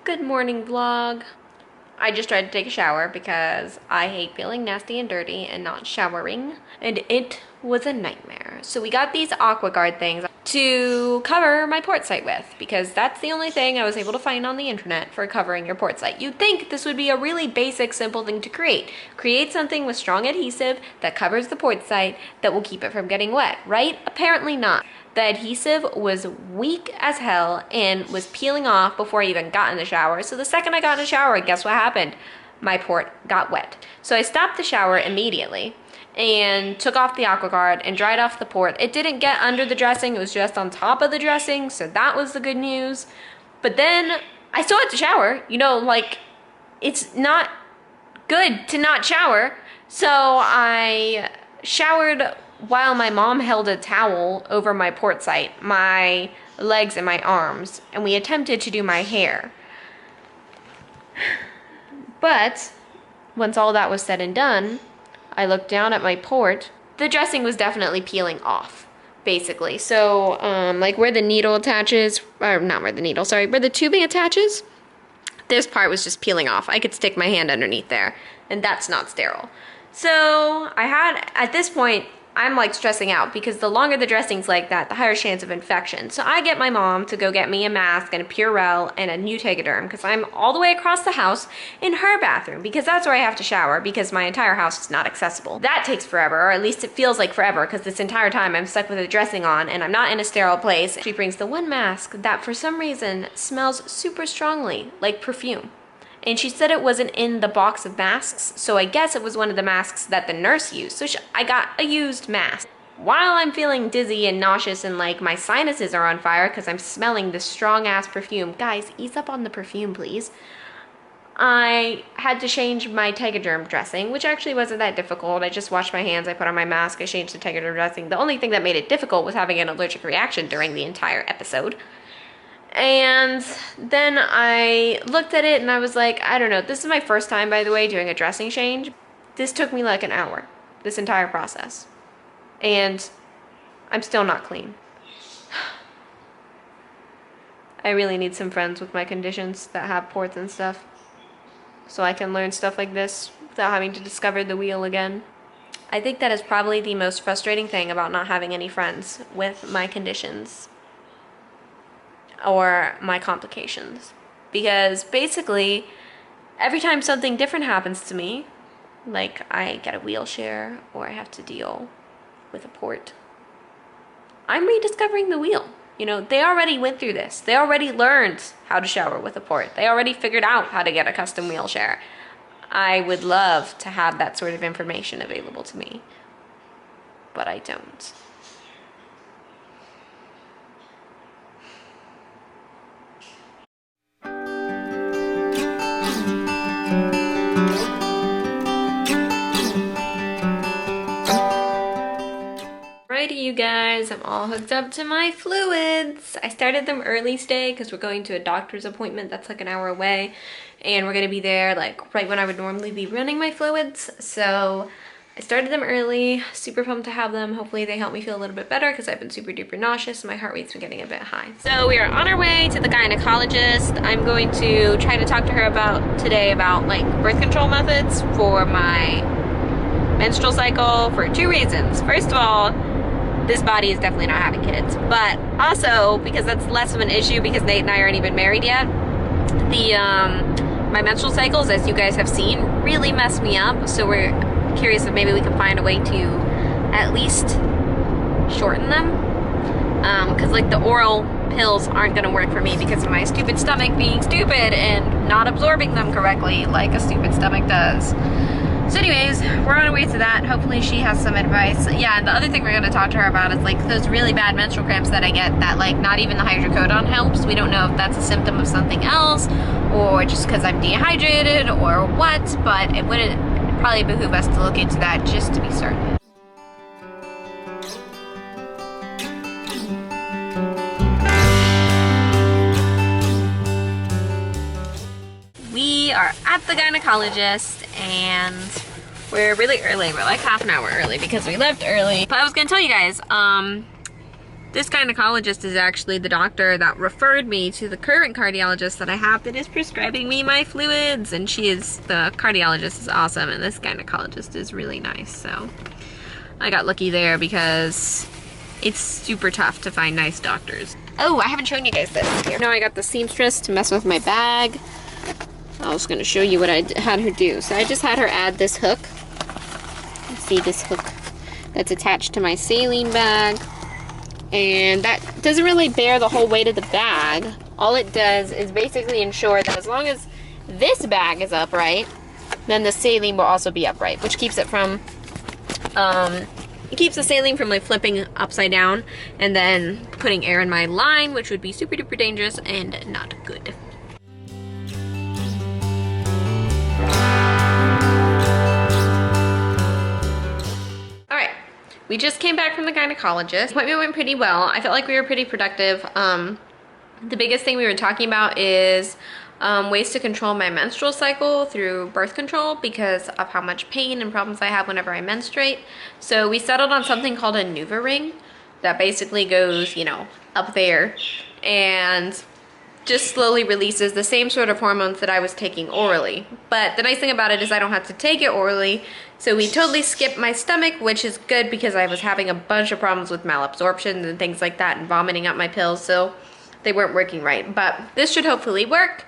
Good morning vlog. I just tried to take a shower because I hate feeling nasty and dirty and not showering, and it was a nightmare. So we got these AquaGuard things to cover my port site with because that's the only thing I was able to find on the internet for covering your port site. You'd think this would be a really basic, simple thing to create. Create something with strong adhesive that covers the port site that will keep it from getting wet, right? Apparently not. The adhesive was weak as hell and was peeling off before I even got in the shower. So the second I got in the shower, guess what happened? My port got wet. So I stopped the shower immediately and took off the AquaGuard and dried off the port. It didn't get under the dressing, it was just on top of the dressing, so that was the good news. But then I still had to shower. You know, like, it's not good to not shower. So I showered while my mom held a towel over my port site, my legs and my arms, and we attempted to do my hair. But once all that was said and done, I looked down at my port. The dressing was definitely peeling off, basically. So, like where the needle attaches, or not where the needle, sorry, where the tubing attaches, this part was just peeling off. I could stick my hand underneath there, and that's not sterile. So I had, at this point, I'm like stressing out because the longer the dressing's like that, the higher chance of infection. So I get my mom to go get me a mask and a Purell and a new Tegaderm because I'm all the way across the house in her bathroom because that's where I have to shower because my entire house is not accessible. That takes forever, or at least it feels like forever because this entire time I'm stuck with a dressing on and I'm not in a sterile place. She brings the one mask that for some reason smells super strongly like perfume. And she said it wasn't in the box of masks, so I guess it was one of the masks that the nurse used. So I got a used mask. While I'm feeling dizzy and nauseous and like my sinuses are on fire because I'm smelling this strong ass perfume. Guys, ease up on the perfume, please. I had to change my Tegaderm dressing, which actually wasn't that difficult. I just washed my hands, I put on my mask, I changed the Tegaderm dressing. The only thing that made it difficult was having an allergic reaction during the entire episode. And then I looked at it and I was like, I don't know. This is my first time, by the way, doing a dressing change. This took me like an hour, this entire process. And I'm still not clean. I really need some friends with my conditions that have ports and stuff, so I can learn stuff like this without having to discover the wheel again. I think that is probably the most frustrating thing about not having any friends with my conditions or my complications, because basically every time something different happens to me, like I get a wheelchair or I have to deal with a port, I'm rediscovering the wheel. You know, they already went through this. They already learned how to shower with a port. They already figured out how to get a custom wheelchair. I would love to have that sort of information available to me, but I don't. Alrighty, you guys, I'm all hooked up to my fluids. I started them early today because we're going to a doctor's appointment that's like an hour away, and we're gonna be there like right when I would normally be running my fluids. So I started them early, super pumped to have them. Hopefully they help me feel a little bit better because I've been super duper nauseous and my heart rate's been getting a bit high. So we are on our way to the gynecologist. I'm going to try to talk to her today about like birth control methods for my menstrual cycle for two reasons. First of all, this body is definitely not having kids, but also because that's less of an issue because Nate and I aren't even married yet. My menstrual cycles, as you guys have seen, really mess me up, so we're curious if maybe we can find a way to at least shorten them, because like the oral pills aren't gonna work for me because of my stupid stomach being stupid and not absorbing them correctly like a stupid stomach does. So anyways, we're on our way to that. Hopefully she has some advice. Yeah, and the other thing we're gonna talk to her about is like those really bad menstrual cramps that I get that like not even the hydrocodone helps. We don't know if that's a symptom of something else or just because I'm dehydrated or what, but it would probably behoove us to look into that just to be certain. We are at the gynecologist and we're really early. We're like half an hour early because we left early. But I was gonna tell you guys, This gynecologist is actually the doctor that referred me to the current cardiologist that I have that is prescribing me my fluids. And the cardiologist is awesome, and this gynecologist is really nice. So I got lucky there because it's super tough to find nice doctors. Oh, I haven't shown you guys this here. Now I got the seamstress to mess with my bag. I was gonna show you what I had her do. So I just had her add this hook. See this hook that's attached to my saline bag. And that doesn't really bear the whole weight of the bag. All it does is basically ensure that as long as this bag is upright, then the saline will also be upright, which keeps it from, it keeps the saline from like flipping upside down and then putting air in my line, which would be super duper dangerous and not good. We just came back from the gynecologist. The appointment went pretty well. I felt like we were pretty productive. The biggest thing we were talking about is ways to control my menstrual cycle through birth control because of how much pain and problems I have whenever I menstruate. So we settled on something called a NuvaRing that basically goes, you know, up there and just slowly releases the same sort of hormones that I was taking orally. But the nice thing about it is I don't have to take it orally, so we totally skipped my stomach, which is good because I was having a bunch of problems with malabsorption and things like that and vomiting up my pills, so they weren't working right. But this should hopefully work,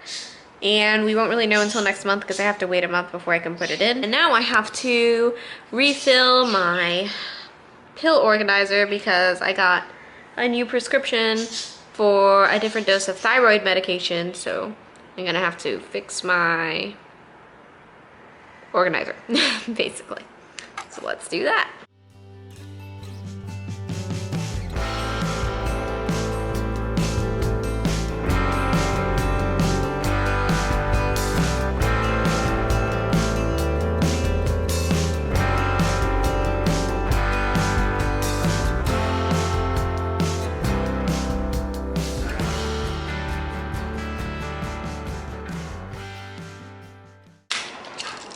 and we won't really know until next month because I have to wait a month before I can put it in. And now I have to refill my pill organizer because I got a new prescription for a different dose of thyroid medication, so I'm gonna have to fix my organizer, basically. So let's do that.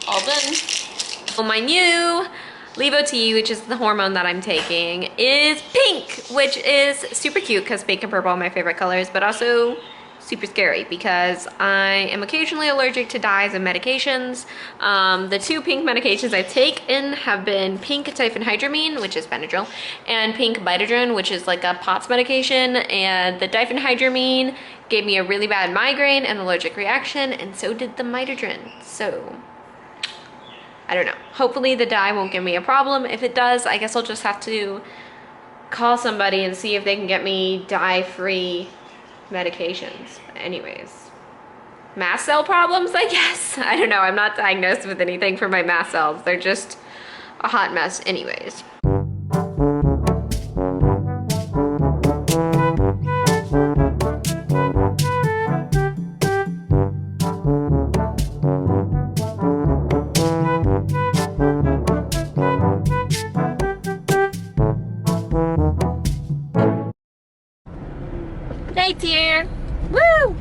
All done. Well, my new Levo T, which is the hormone that I'm taking, is pink, which is super cute because pink and purple are my favorite colors, but also super scary because I am occasionally allergic to dyes and medications. The two pink medications I've taken have been pink diphenhydramine, which is Benadryl, and pink Bitodrine, which is like a POTS medication, and the diphenhydramine gave me a really bad migraine and allergic reaction, and so did the Bitodrine. So I don't know. Hopefully the dye won't give me a problem. If it does, I guess I'll just have to call somebody and see if they can get me dye-free medications. But anyways, mast cell problems, I guess. I don't know. I'm not diagnosed with anything for my mast cells. They're just a hot mess anyways. Here. Woo!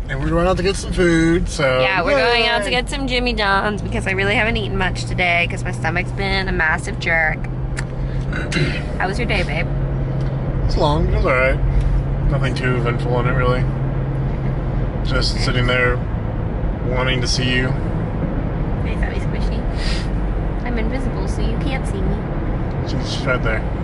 And we're going out to get some food, so yeah, we're going out to get some Jimmy John's because I really haven't eaten much today because my stomach's been a massive jerk. How was your day, babe? It's long, it was alright. Nothing too eventful in it, really. Just sitting there wanting to see you. Nice, that was squishy. I'm invisible, so you can't see me. She's right there.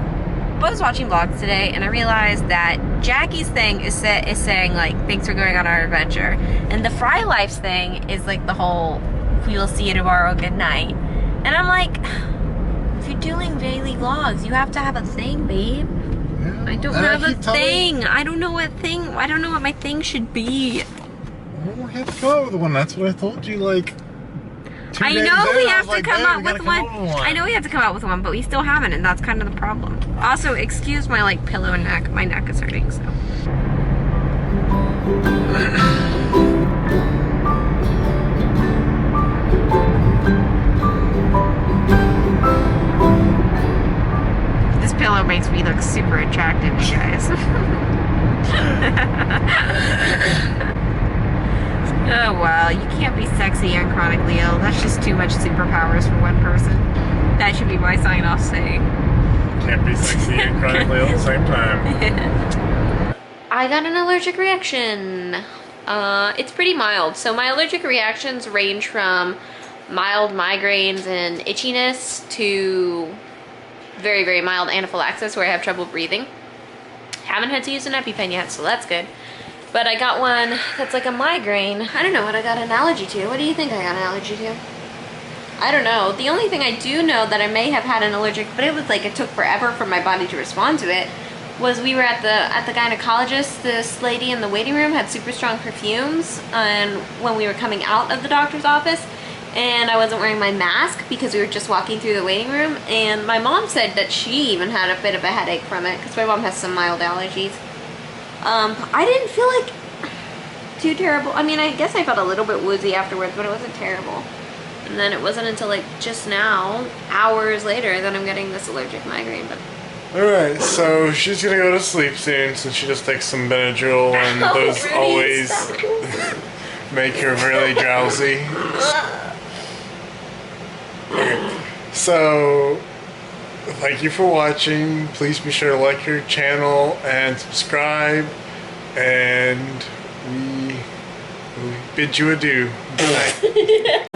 I was watching vlogs today and I realized that Jackie's thing is saying like, thanks for going on our adventure, and the Fry Life's thing is like the whole we will see you tomorrow, good night. And I'm like, if you're doing daily vlogs, you have to have a thing, babe. Yeah, I don't have a thing. I don't know what my thing should be. Well, we have to come up with one. That's what I told you, like, I know we have to come up with one. I know we have to come out with one, but we still haven't, and that's kind of the problem. Also, excuse my like pillow neck. My neck is hurting, so. This pillow makes me look super attractive, you guys. Oh well, you can't be sexy and chronically ill. That's just too much superpowers for one person. That should be my sign-off saying. Can't be sexy and chronically ill at the same time. I got an allergic reaction. It's pretty mild. So my allergic reactions range from mild migraines and itchiness to very, very mild anaphylaxis where I have trouble breathing. Haven't had to use an EpiPen yet, so that's good. But I got one that's like a migraine. I don't know what I got an allergy to. What do you think I got an allergy to? I don't know. The only thing I do know that I may have had an allergic, but it was like it took forever for my body to respond to it, was we were at the gynecologist. This lady in the waiting room had super strong perfumes, and when we were coming out of the doctor's office, and I wasn't wearing my mask because we were just walking through the waiting room, and my mom said that she even had a bit of a headache from it because my mom has some mild allergies. I didn't feel like too terrible. I mean, I guess I felt a little bit woozy afterwards, but it wasn't terrible. And then it wasn't until like just now, hours later, that I'm getting this allergic migraine. But alright, so she's gonna go to sleep soon since she just takes some Benadryl, and those always make her really drowsy. Okay, so thank you for watching. Please be sure to like your channel and subscribe, and we bid you adieu. Good night.